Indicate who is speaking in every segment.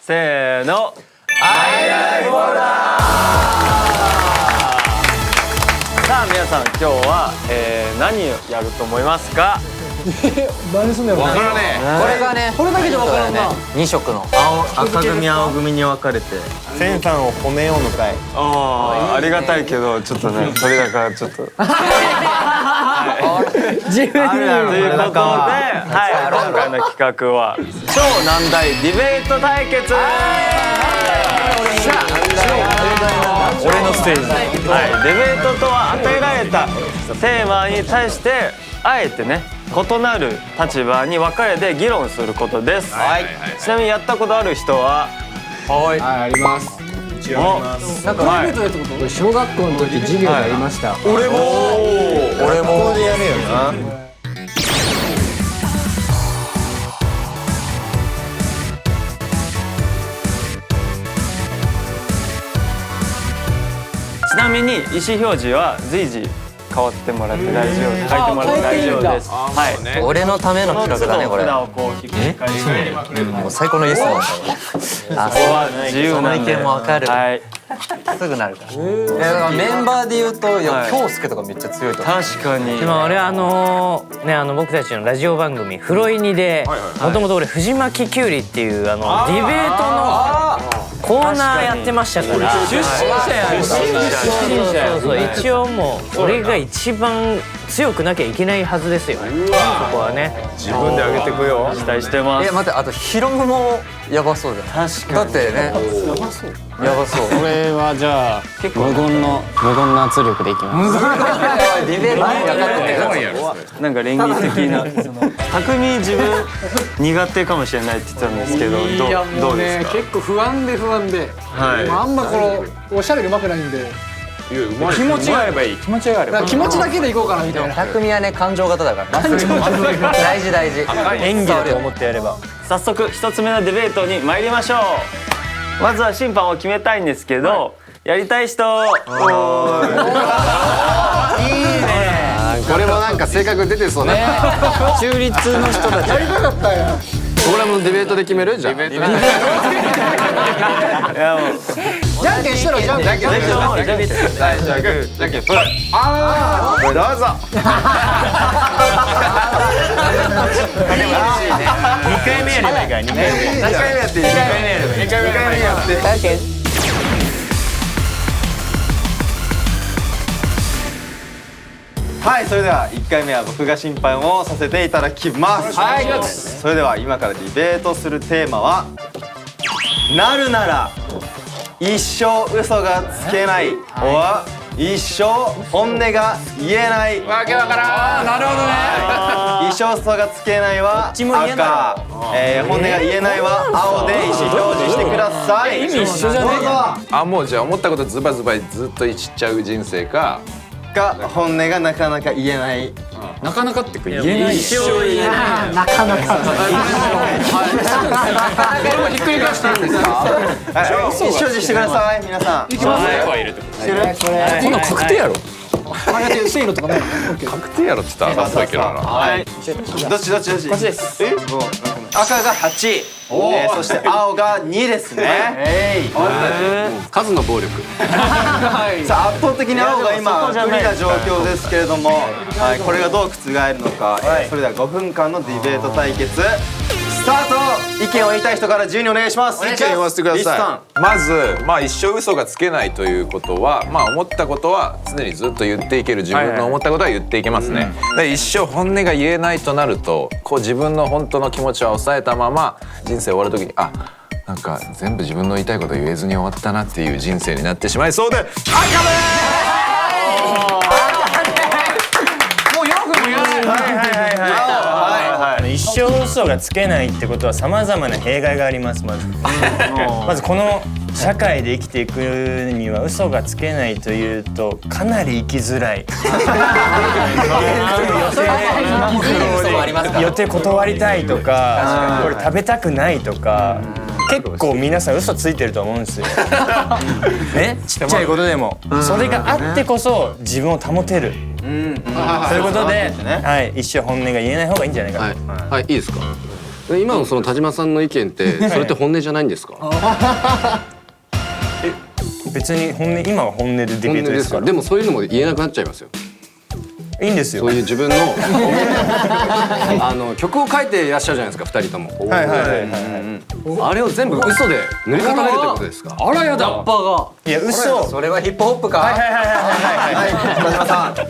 Speaker 1: せーの。
Speaker 2: アイライフォーダー。
Speaker 1: さあ皆さん今日は、何をやると思いますか？
Speaker 3: 何すんだよ。
Speaker 2: わからねえ。
Speaker 4: これがね、
Speaker 3: これだけでわからんな。
Speaker 4: 2色の
Speaker 1: 赤組青組に分かれて。
Speaker 2: センさんを褒めようの会。
Speaker 1: ありがたいけどちょっとねそれだからちょっと。
Speaker 3: 自分に言う。
Speaker 1: ということで、今回の企画は超難題ディベート対決。
Speaker 2: 俺のステージ。
Speaker 1: ディベートとは与えられたテーマに対してあえてね異なる立場に分かれて議論することです。ちなみにやったことある人は？
Speaker 3: はい、あります。なんかディベートやったこと？小学校の時授業でやりました。
Speaker 2: 俺も。ここでやるよな。
Speaker 1: ちなみに意思表示は随時変わってもらって大丈夫、書いてもらって大丈夫です。はい。
Speaker 4: 俺のための企画だねこれ。
Speaker 1: 札をこうひっくり返して、
Speaker 4: もう最高のイエスマンだわ。あ、
Speaker 1: ここは自由なんで。
Speaker 4: その意見もわかる。
Speaker 1: はい。
Speaker 4: すぐなるから。だからメンバーで言うと、いや京介とかめっちゃ強いと思う。
Speaker 1: 確かに。
Speaker 5: でも俺僕たちのラジオ番組「フロイニ」でもともと俺藤巻きゅうりっていうディベートのコーナーやってましたから。
Speaker 3: 出身者や。
Speaker 5: そう一応もう俺が一番強くなきゃいけないはずですよ。そこはね。
Speaker 2: 自分で上げてくよ。
Speaker 1: 期待してます。
Speaker 4: 待って、あとヒロムもやばそうじゃん。
Speaker 1: 確かに。
Speaker 4: だってね。やばそう。
Speaker 6: これはじゃあ無言の圧力でいきます。
Speaker 4: ディベートに分かってて。
Speaker 1: なんか連議的な。匠自分苦手かもしれないって言ってたんですけど、
Speaker 3: いやもうね、
Speaker 1: どうですか？
Speaker 3: 結構不安で。
Speaker 1: はい。
Speaker 3: あんまこのおしゃべり上手くないんで。
Speaker 2: 気持ちがあればいい。気持ちがあれば。
Speaker 3: 気持ちだけでいこうかなみたいな。
Speaker 4: 匠はね感情型だから。大事大事。
Speaker 5: 演技だと思ってやれば。
Speaker 1: 早速一つ目のディベートに参りましょう。まずは審判を決めたいんですけど、やりたい人。
Speaker 2: これもなんか性格出てそうだね。
Speaker 6: 中立の人たち。
Speaker 3: やりたかったんや。
Speaker 2: これもディベートで決めるじゃん。
Speaker 1: いやもう。
Speaker 3: じゃんけんしたらじゃんけん。
Speaker 1: じゃんけんぽい。
Speaker 2: これどうぞ。
Speaker 5: 2回目やればいいから2回目。
Speaker 2: 2回目やっていい。2回目やって。はい、それでは1回目は僕が審判をさせていただきます。はい、それでは今からディベートするテーマはなるなら一生嘘がつけないは一生本音が言えない。わけわからん。なるほどね。一生嘘がつけないは赤、本音が言えないは青で意思表示してください。意味一緒じゃねえか。
Speaker 7: もうじゃあ思ったことズバズバずっと言っちゃう人生か
Speaker 2: 本音がなかなか言えない。
Speaker 6: なかなかって言えない。
Speaker 5: 一生言えない。
Speaker 3: なかなか。
Speaker 2: これもひっくり返していいんですか？意思表示してください皆さん。いきます。
Speaker 6: こんなん確定やろ。
Speaker 3: せーのとかない。
Speaker 7: 確定やろって言ったら浅いけどな。
Speaker 2: はい。どっち。こっちです。赤が8、そして青が2ですね。
Speaker 7: 数の暴力。
Speaker 2: さあ圧倒的に青が今不利な状況ですけれども、これがどう覆るのか。それでは5分間のディベート対決スタート。意見を言いたい人から順にお願いします。
Speaker 7: 意見言わせてください。まず一生嘘がつけないということは思ったことは常にずっと言っていける。自分の思ったことは言っていけますね。で一生本音が言えないとなると自分の本当の気持ちは抑えたまま人生終わる時になんか全部自分の言いたいこと言えずに終わったなっていう人生になってしまいそうで赤でー
Speaker 3: もう4分もやらない。
Speaker 5: 一生嘘がつけないってことはさまざまな弊害があります。まずこの社会で生きていくには嘘がつけないというとかなり生きづらい。予定断りたいとか、これ食べたくないとか、結構皆さん嘘ついてると思うんですよ。ね、ちっちゃいことでもそれがあってこそ自分を保てる。そういうことで、一生本音が言えない方がいいんじゃないかと。
Speaker 7: はい、いいですか。
Speaker 8: 今のその田島さんの意見ってそれって本音じゃないんですか？
Speaker 5: 別に今は本音でディベートですから。
Speaker 8: でもそういうのも言えなくなっちゃいますよ。
Speaker 5: いいんですよ。
Speaker 8: そういう自分の曲を書いていらっしゃるじゃないですか、2人とも。
Speaker 5: はいはいはいはい。
Speaker 8: あれを全部嘘で塗り固めるってことですか？
Speaker 3: あらやだ。
Speaker 5: いや嘘。
Speaker 4: それはヒップホップか。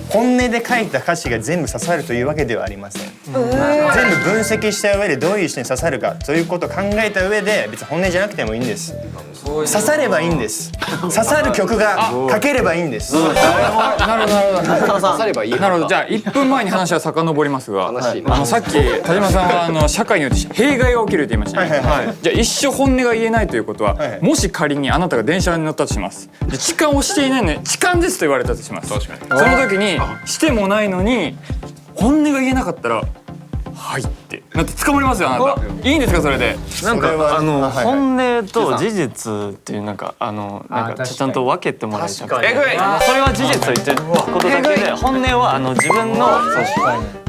Speaker 5: 本音で書いた歌詞が全部刺さるというわけではありません。全部分析した上でどういう人に刺さるかということを考えた上で別に本音じゃなくてもいいんです。刺さればいいんです。刺さる曲が書ければいいんです。
Speaker 3: なるほどなるほど。
Speaker 8: 刺さればいい。
Speaker 9: なるほど。じゃあ1分前に話は遡りますが、さっき田島さんは社会によって弊害が起きると言いましたね。じゃあ一生本音が言えないということは、もし仮にあなたが電車に乗ったとします。で痴漢をしていないのに痴漢ですと言われたとします。その時にしてもないのに本音が言えなかったらはいってなって捕まりますよあなた。いいんですかそれで？
Speaker 1: なんか本音と事実っていうなんかちゃんと分けてもらいたくて、それは事実を言ってることだけで、本音は自分の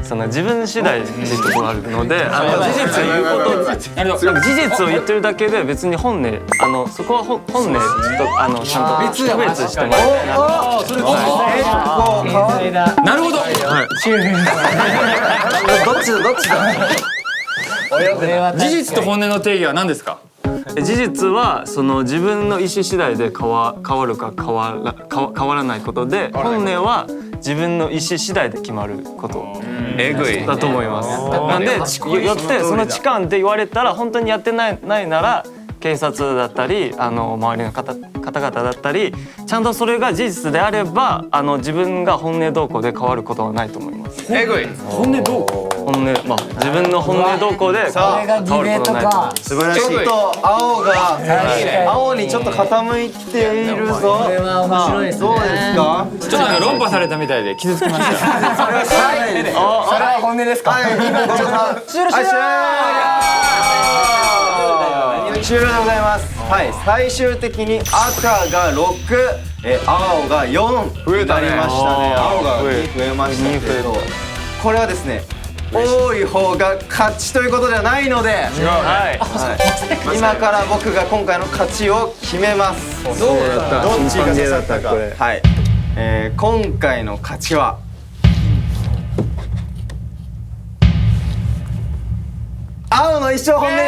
Speaker 1: その自分次第っていうところがあるので、事実を言うこと、事実を言ってるだけで別に本音そこは本音とちゃんと区別してもらいたい。
Speaker 5: なるほど。
Speaker 4: どっちだ。
Speaker 9: 事実と本音の定義は何ですか？
Speaker 1: 事実はその自分の意思次第で変わるか変わらないことで、本音は自分の意思次第で決まることだと思います。なんでよってその痴漢って言われたら本当にやってないなら警察だったり周りの方々だったりちゃんとそれが事実であれば自分が本音動向で変わることはないと思います。
Speaker 9: 本音どう？
Speaker 1: 自分の本音動向で変わることはないと思います。
Speaker 2: 素晴らしい。ちょっと青にちょっと傾いているぞ。これは面白いですね。どうですか？
Speaker 9: ちょっとなんか論破されたみたいで傷つきました。
Speaker 3: それは本音ですか？
Speaker 2: 終了でございます。はい、最終的に赤が6、青が4になりましたね。青が2増えましたけど、これはですね、多い方が勝ちということではないので、今から僕が今回の勝ちを決めます。どっちが刺さったか。はい、今回の勝ちは青の一生本音。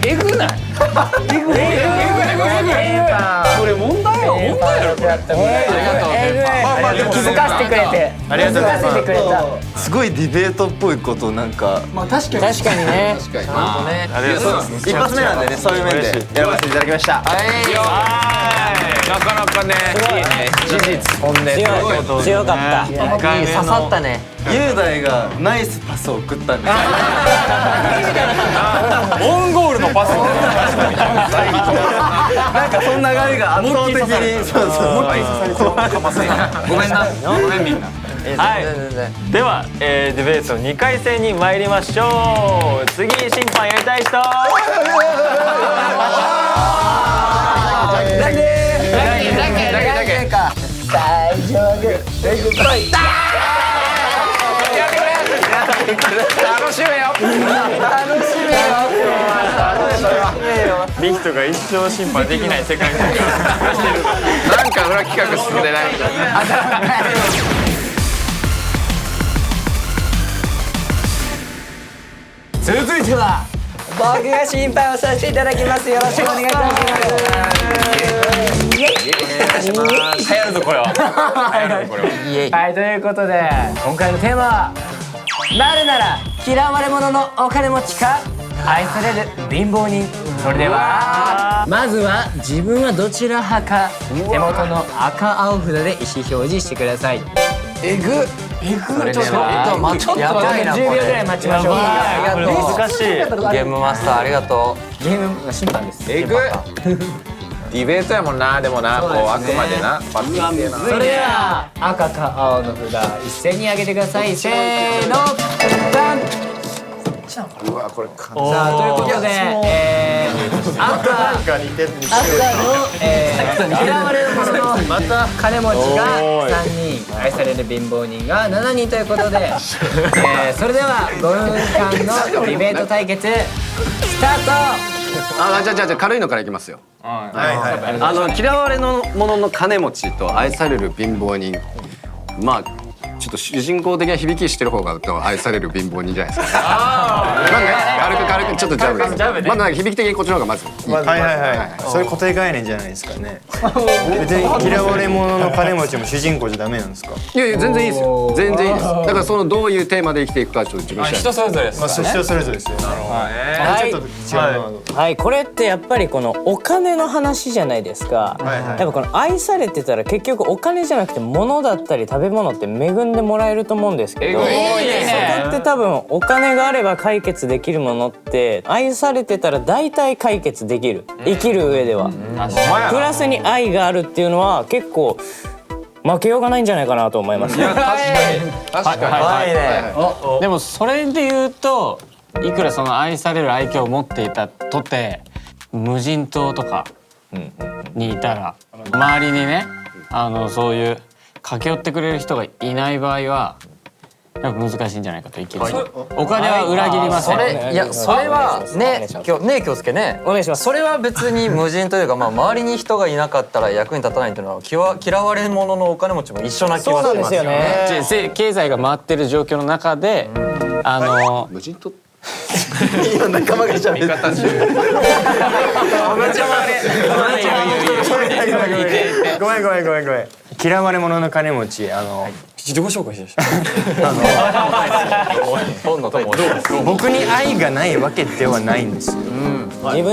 Speaker 3: えぐない？これ問題よ。気づかせてくれて。
Speaker 1: ありがとうございます。
Speaker 2: すごいディベートっぽいことなんか。
Speaker 3: まあ確かにね。
Speaker 1: ありがとうございます。
Speaker 2: 一発目なんでね、そういう面で選ばせていただきました。
Speaker 7: なかなかね、いいね。事実本音。
Speaker 4: 強かった。刺さったね。
Speaker 2: 雄大がナイスパスを送ったんです。
Speaker 9: オンゴールのパスみたい
Speaker 2: なんかその流れが圧倒的に。
Speaker 9: ごめんな。ごめんみんな。
Speaker 1: はい。ではディベート2回戦に参りましょう。次審判やりたい人。
Speaker 9: 楽しめよ。
Speaker 1: リヒトが一生審判できない世界観。
Speaker 7: なんか裏企画進んでない。
Speaker 3: 続いては
Speaker 4: 僕が審判をさせていただきます。よろしくお願いいたします。
Speaker 9: 流行るぞこれは。
Speaker 3: はい、ということで今回のテーマはなるなら嫌われ者のお金持ちか愛される貧乏人。それではまずは自分はどちら派か手元の赤青札で意思表示してください。えぐちょっと待って、やばいなこれ。10秒ぐらい待ちましょう。
Speaker 1: 難しい。
Speaker 4: ゲームマスターありがとう。
Speaker 3: ゲームが審判です。
Speaker 7: ディベートやもんな。でもな、こうあくまでな。
Speaker 3: それでは赤か青の札一斉に上げてください。せーの、ダン。さあということで赤の嫌われる者の金持ちが3人、愛される貧乏人が7人ということでそれでは5分間のディベート対決スタート。
Speaker 8: じゃあ軽いのからいきますよ。嫌われ者の金持ちと愛される貧乏人、まあちょっと主人公的な響きしてる方が愛される貧乏人じゃないですか。軽くちょっとジャブで。まだ響き的にこっちの方がまずいい。
Speaker 5: そういう固定概念じゃないですかね。別に嫌われ者の金持ちも主人公じゃダメなんですか？
Speaker 8: いや全然いいですよ。全然いいです。だからそのどういうテーマで生きていくかちょっと自分次第。
Speaker 9: 人それぞれですからね。
Speaker 5: 人それぞれですよ。なるほど。ちょっと違うな。
Speaker 3: はい、これってやっぱりこのお金の話じゃないですか。やっぱこの愛されてたら結局お金じゃなくて物だったり食べ物って恵んでもらえると思うんですけど、そこって多分お金があれば解決できるものって愛されてたら大体解決できる、生きる上では。プラスに愛があるっていうのは結構負けようがないんじゃないかなと思います。
Speaker 7: 確かに。
Speaker 6: でもそれで言うといくらその愛される愛嬌を持っていたとて無人島とかにいたら周りにねそういう駆け寄ってくれる人がいない場合はやっぱ難しいんじゃないかと生きる。お金は裏切りません。
Speaker 4: いやそれはね京介ね、
Speaker 3: お願いします。
Speaker 4: それは別に無人というか周りに人がいなかったら役に立たないというのは嫌われ者のお金持ちも一緒な気はしますよね。
Speaker 6: 経済が回ってる状況の中で
Speaker 8: 無人島
Speaker 2: 今仲間がしゃべってる。
Speaker 5: ごめん。嫌われ者の金持ち
Speaker 9: 自己紹介して
Speaker 5: 僕に愛がないわけではないんですよ。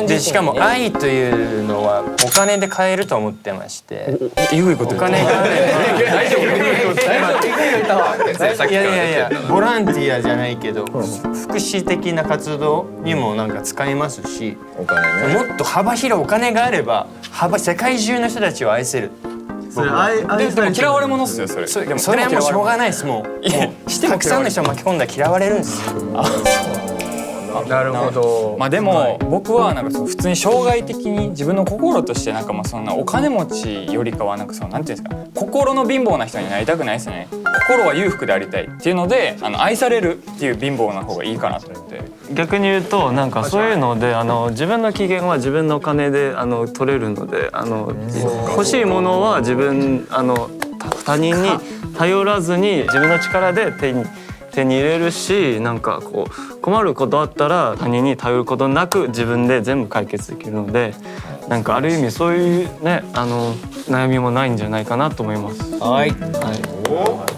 Speaker 5: でしかも愛というのはお金で買えると思ってまして、お金があればいやボランティアじゃないけど福祉的な活動にもなんか使えますし、
Speaker 7: お金ね。
Speaker 5: もっと幅広いお金があれば世界中の人たちを愛せる。
Speaker 9: でも嫌われ者っすよそれ。
Speaker 5: それはもうしょうがないです。もうたくさんの人を巻き込んだら嫌われるんですよ。
Speaker 3: なるほど。
Speaker 9: まあでも僕はなんか普通に生涯的に自分の心としてなんかそんなお金持ちよりかはなんかなんていうんですか、心の貧乏な人になりたくないですね。心は裕福でありたいっていうので愛されるっていう貧乏な方がいいかなと思って。
Speaker 1: 逆に言うとなんかそういうので自分の機嫌は自分の金で取れるので欲しいものは自分他人に頼らずに自分の力で手に入れるし、なんかこう困ることあったら他人に頼ることなく自分で全部解決できるので、なんかある意味そういうね悩みもないんじゃないかなと思います。
Speaker 3: はい。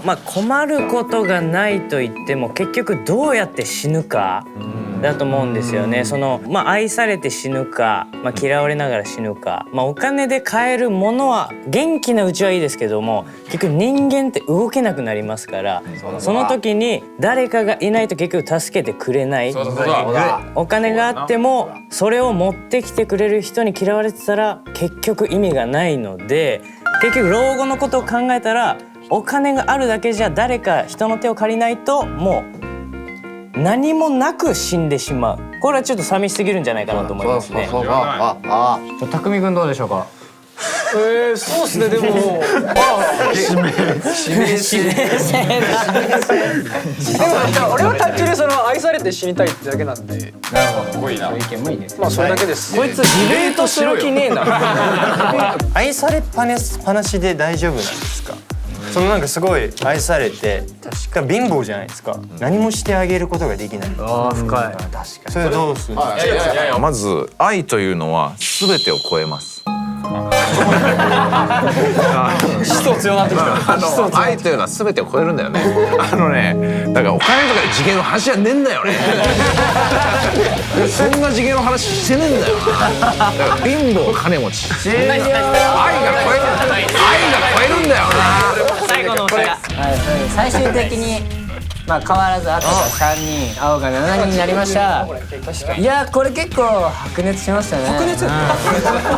Speaker 3: まあ困ることがないと言っても結局どうやって死ぬかだと思うんですよね。愛されて死ぬか、嫌われながら死ぬか、お金で買えるものは元気なうちはいいですけども、結局人間って動けなくなりますから、その時に誰かがいないと結局助けてくれない。お金があってもそれを持ってきてくれる人に嫌われてたら結局意味がないので、結局老後のことを考えたらお金があるだけじゃ誰か人の手を借りないともう何もなく死んでしまう。これはちょっと寂しすぎるんじゃないかなと思いますね。
Speaker 4: 匠君どうでしょうか。
Speaker 8: そうですね。でも指名制俺は単純に愛されて死にたいってだけなんで。
Speaker 9: なるほど、すごいな。
Speaker 3: 意見もいいです。
Speaker 8: それだけです。
Speaker 3: こいつディベートする気ねえな。
Speaker 5: 愛されっぱなしで大丈夫なんですか？なんかすごい愛されて確か貧乏じゃないですか。何もしてあげることができない。
Speaker 3: ああ深い。確かに。
Speaker 5: それどうする？
Speaker 7: まず愛というのは全てを超えます。
Speaker 9: 思想強なってきた。
Speaker 7: 愛というのは全てを超えるんだよね。だからお金とかで次元の話じゃねえんだよね。そんな次元の話してねえんだよな。だから貧乏金持ち。愛が超えるんだよな。
Speaker 3: 最後のお茶。最終的に変わらず赤が3人、青が7人になりました。いやこれ結構白熱しましたね。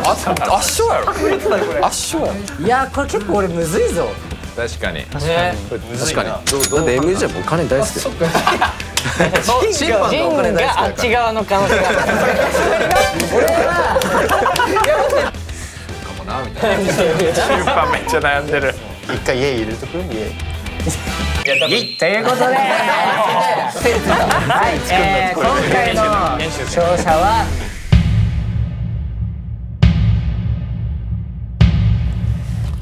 Speaker 9: 圧勝やろ。圧勝やろ。
Speaker 3: いやこれ結構俺むずいぞ。
Speaker 7: 確かに。
Speaker 8: 確かに。だって MJ もお金大好きだよ。
Speaker 3: ジンがあっち側の可能性がある。俺は
Speaker 7: かもなみたいな。
Speaker 5: 審判めっちゃ悩んでる。
Speaker 2: 一回家入れとく家。
Speaker 3: ということで、はい、今回の勝者は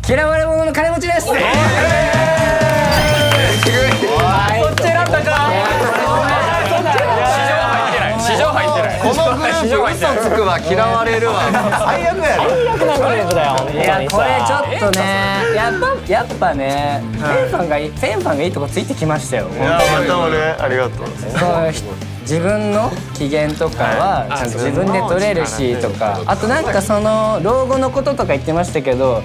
Speaker 3: 嫌われ者の金持ちです。そっち選んだか。
Speaker 5: 市場入ってない。
Speaker 8: このグループ嘘つくわ嫌われるわ。
Speaker 2: 最悪やろ。
Speaker 3: 最悪なグループだよ。いやこれちょっとね、やっぱね、フェンファンがいいとこついてきましたよ。
Speaker 1: いやまた俺ありがとう。
Speaker 3: 自分の機嫌とかはちゃんと自分で取れるしとか、あとなんかその老後のこととか言ってましたけど、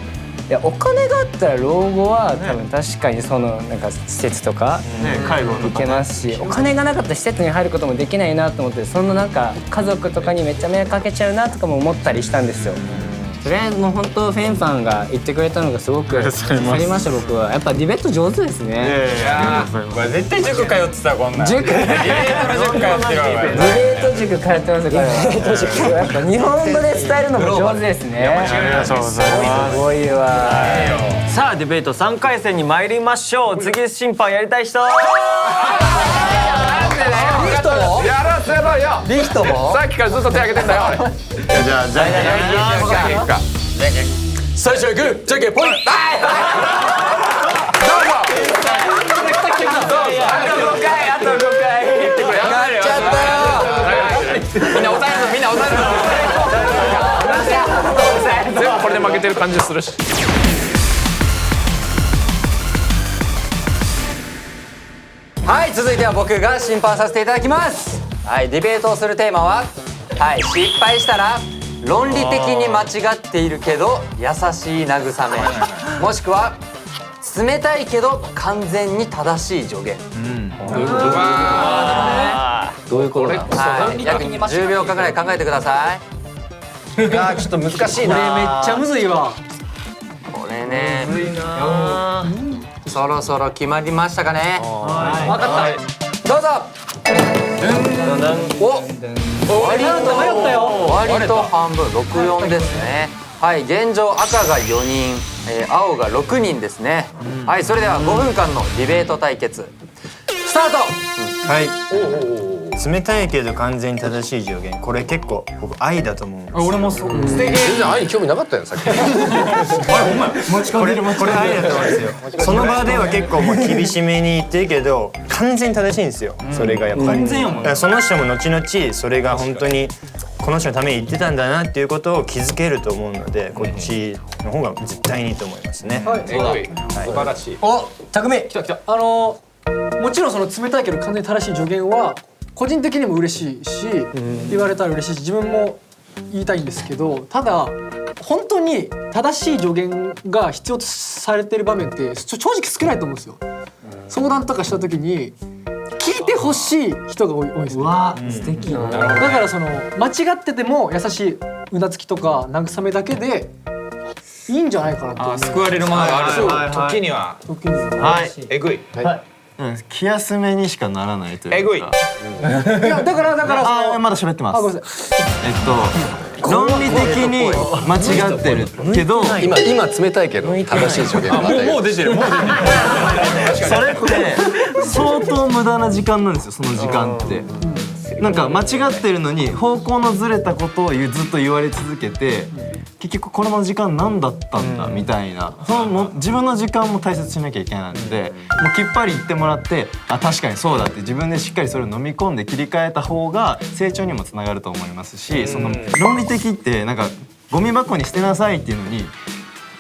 Speaker 3: いやお金があったら老後は多分確かにそのなんか施設とか
Speaker 1: 介護
Speaker 3: 行けますし、お金がなかったら施設に入ることもできないなと思って、そのなんか家族とかにめっちゃ迷惑かけちゃうなとかも思ったりしたんですよ。それもう本当フェンファンが言ってくれたのがすごく刺さりました。僕はやっぱディベート上手ですね。
Speaker 5: これ絶対塾通ってたこんなん。
Speaker 3: 塾ディベ
Speaker 5: ートの塾通ってるわ。
Speaker 3: ディベート塾通ってますから。やっぱ日本語で伝えるのも上手ですね。
Speaker 1: ありがとうございます。
Speaker 3: すごいわ。
Speaker 1: さあディベート3回戦に参りましょう。次審判やりたい人。
Speaker 7: やらせろよ。
Speaker 3: リヒトも
Speaker 7: さっきからずっと手挙げてんだよ俺。
Speaker 1: じゃあ
Speaker 4: 最初はグーじゃんけんぽい。
Speaker 7: どうぞ。
Speaker 1: あと5回。
Speaker 7: みんな抑える全部これで負けてる感じするし。
Speaker 4: はい、続いては僕が審判させていただきます。はい、ディベートをするテーマは、はい、失敗したら論理的に間違っているけど優しい慰め、もしくは冷たいけど完全に正しい助言。
Speaker 3: どういうことだ。
Speaker 4: はい、約10秒間ぐらい考えてください。
Speaker 2: いやちょっと難しいな。
Speaker 3: これめっちゃむずいわ。
Speaker 4: これね、そろそろ決まりましたかね。
Speaker 3: わかった。
Speaker 4: どうぞ。割と半分64ですね。はい、現状赤が4人、青が6人ですね。はい、それでは5分間のディベート対決スタート。
Speaker 5: はい。冷たいけど完全に正しい助言。これ結構僕愛だと思うんです。
Speaker 3: 俺もそう。
Speaker 8: 全然愛に興味なかったよさっき。
Speaker 5: これ愛だと思うんですよ。その場では結構もう厳しめに言ってるけど完全に正しいんですよ。それがやっぱり。その人も後々それが本当にこの人のために言ってたんだなっていうことを気づけると思うので、こっちの方が絶対にいいと思いますね。
Speaker 7: 素晴らしい。
Speaker 3: お、匠。
Speaker 10: 来たもちろんその冷たいけど完全に正しい助言は個人的にも嬉しいし、言われたら嬉しいし自分も言いたいんですけど、ただ本当に正しい助言が必要とされてる場面って正直少ないと思うんですよ。相談とかした時に聞いてほしい人が多いですね。
Speaker 3: わあ、素敵。
Speaker 10: だからその間違ってても優しいうなずきとか慰めだけでいいんじゃないかなと思う。
Speaker 9: 救われるものがある。
Speaker 7: 時には
Speaker 10: 時に
Speaker 1: はい。
Speaker 7: えぐい。
Speaker 1: 気休めにしかならないというか。
Speaker 7: えぐい。
Speaker 10: いやだからその
Speaker 1: まだ喋ってます。
Speaker 10: ごめんなさい。
Speaker 1: 論理的に間違ってるけど、
Speaker 8: 今冷たいけど正しい助言。
Speaker 9: もう出てる。もう出てる。
Speaker 1: それって相当無駄な時間なんですよ。その時間ってなんか間違ってるのに方向のずれたことをずっと言われ続けて、結局これの時間何だったんだみたいな、その自分の時間も大切にしなきゃいけないので、もうきっぱり言ってもらって、あ、確かにそうだって自分でしっかりそれを飲み込んで切り替えた方が成長にもつながると思いますし、その論理的ってなんかゴミ箱に捨てなさいっていうのに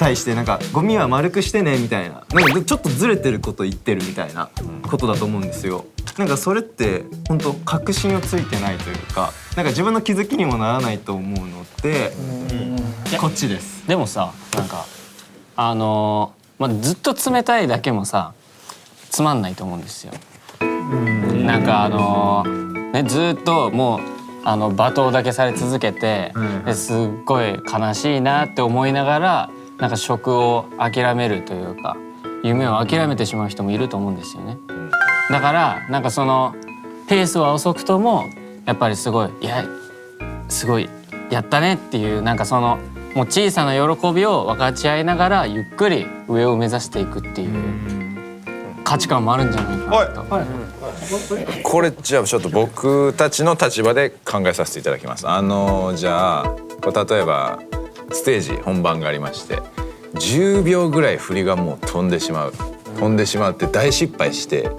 Speaker 1: 対してなんかゴミは丸くしてねみたいな、なんかちょっとずれてること言ってるみたいなことだと思うんですよ。なんかそれって本当確信をついてないというか、なんか自分の気づきにもならないと思うので、こっちです。
Speaker 6: でもさ、なんかずっと冷たいだけもさつまんないと思うんですよ。なんかね、ずっともう罵倒だけされ続けて、ですっごい悲しいなって思いながらなんか職を諦めるというか、夢を諦めてしまう人もいると思うんですよね。だからなんかそのペースは遅くともやっぱりすごいすごいやったねっていうなんかそのもう小さな喜びを分かち合いながらゆっくり上を目指していくっていう価値観もあるんじゃないかなと。
Speaker 7: これじゃあちょっと僕たちの立場で考えさせていただきます。じゃあこう例えばステージ本番がありまして10秒ぐらい振りがもう飛んでしまうって大失敗して、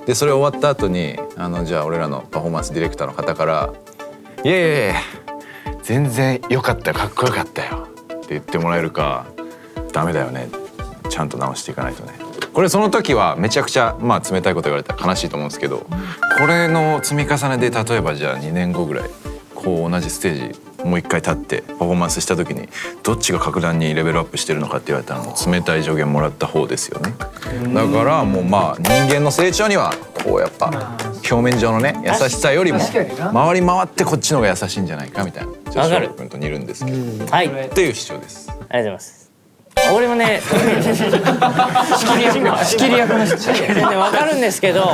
Speaker 7: でそれ終わった後にじゃあ俺らのパフォーマンスディレクターの方から「いやいやいや全然良かったよかっこよかったよ」って言ってもらえるか「ダメだよねちゃんと直していかないとね」。これその時はめちゃくちゃ冷たいこと言われたら悲しいと思うんですけど、これの積み重ねで例えばじゃあ2年後ぐらいこう同じステージもう一回立ってパフォーマンスした時にどっちが格段にレベルアップしてるのかって言われたらもう冷たい助言もらった方ですよね。だからもう人間の成長にはこうやっぱ表面上のね優しさよりも回り回ってこっちの方が優しいんじゃないかみたいな。じゃあ翔吾君と似るんですけどっていう主張です。
Speaker 3: ありがとうございます。俺もね仕切り役の人全然わかるんですけど、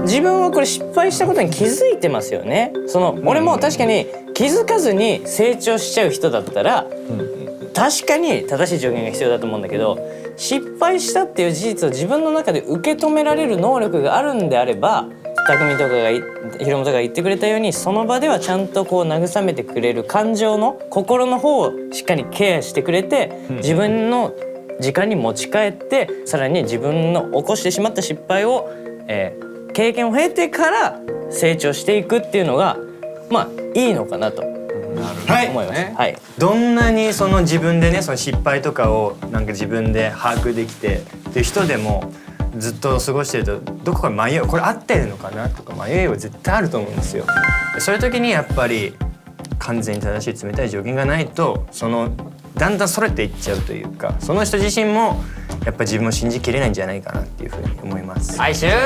Speaker 3: 自分はこれ失敗したことに気づいてますよね。俺も確かに気づかずに成長しちゃう人だったら確かに正しい助言が必要だと思うんだけど、失敗したっていう事実を自分の中で受け止められる能力があるんであれば、匠とかがヒロムとかが言ってくれたようにその場ではちゃんとこう慰めてくれる感情の心の方をしっかりケアしてくれて、自分の時間に持ち帰ってさらに自分の起こしてしまった失敗を、経験を経てから成長していくっていうのがいいのかなと思います。はい、
Speaker 5: どんなに自分でねその失敗とかをなんか自分で把握できてっていう人でもずっと過ごしてるとどこか迷い、これ合ってるのかなとか迷いは絶対あると思うんですよ。そういう時にやっぱり完全に正しい冷たい助言がないとだんだんそれていっちゃうというか、その人自身もやっぱ自分を信じきれないんじゃないかなっていうふうに思います。
Speaker 3: はい、終了。デ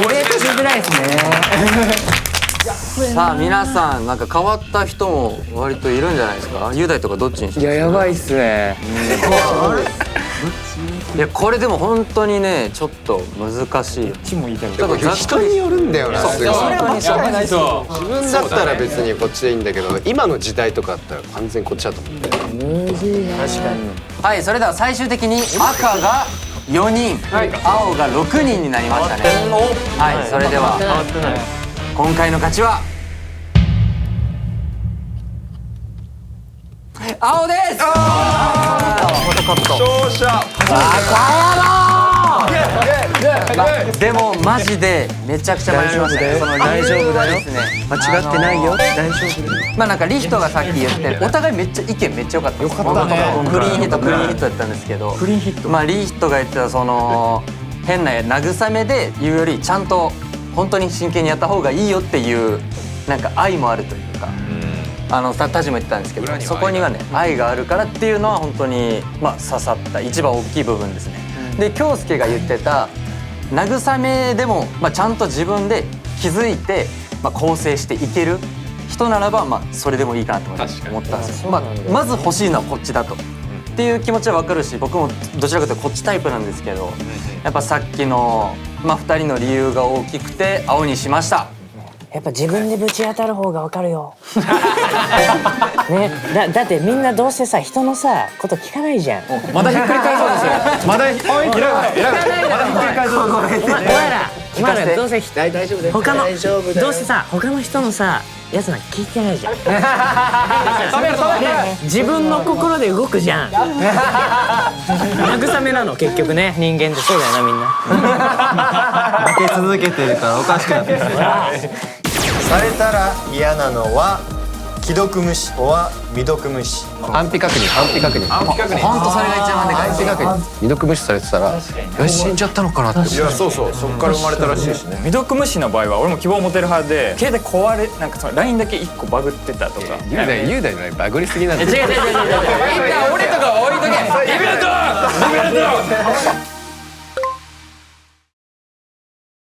Speaker 3: ィベートしづらいですね。
Speaker 4: さあ皆さんなんか変わった人も割といるんじゃないですか。雄大とかどっちにしますか。
Speaker 5: やばいっすね。
Speaker 4: いやこれでも本当にねちょっと難しい。
Speaker 8: 人によるんだよな。
Speaker 10: それは間違いないですよ。
Speaker 8: 自分だったら別にこっちでいいんだけど、今の時代とかだったら完全にこっちだと思って。確かに。
Speaker 4: はい、それでは最終的に赤が4人、青が6人になりましたね。はい、それでは今回の勝ちは青です。
Speaker 7: 勝者。
Speaker 4: でもマジでめちゃくちゃ迷いましたね。大丈夫だよ。間違ってないよ。大丈夫。なんかリヒトがさっき言ってお互いめっちゃ意見めっちゃ良かった。良かったね。クリーンヒットだったんですけど。クリーンヒット。リヒトが言ってた変な慰めで言うよりちゃんと本当に真剣にやった方がいいよっていうなんか愛もあるというか。タジも言ってたんですけど、そこにはね愛があるからっていうのは本当に刺さった一番大きい部分ですね。で京介が言ってた慰めでもちゃんと自分で気づいて構成していける人ならばそれでもいいかなと思ったんですよ。まず欲しいのはこっちだとっていう気持ちは分かるし、僕もどちらかというとこっちタイプなんですけど、やっぱさっきの2人の理由が大きくて青にしました。
Speaker 3: やっぱ自分でぶち当たる方がわかるよ。ね、だってみんなどうせさ人のさこと聞かないじゃん。
Speaker 9: まだひっくり返そうですよ。まだひっくり返そう。
Speaker 3: お前らどうせ大丈夫だよ。どうせさ他の人のさやつなんか聞いてないじゃん。自分の心で動くじゃん。慰めなの結局ね。人間ってそうだよなみんな。
Speaker 2: 負け続けてるからおかしくなってきた。されたら嫌なのは既読無視は未読無視。
Speaker 8: 安否確認。
Speaker 4: 本当それが一番でかい。
Speaker 8: 安否確認。未読無視されてたら死んじゃったのかなって。
Speaker 7: いやそうそこから生まれたらしいしね。
Speaker 5: 未読無視の場合は俺も希望を持てる派で、携帯壊れなんかLINE だけ1個バグってたとか。
Speaker 8: 雄大の LINE バグりすぎなんだよ。
Speaker 4: 違う。俺とか置いとけ。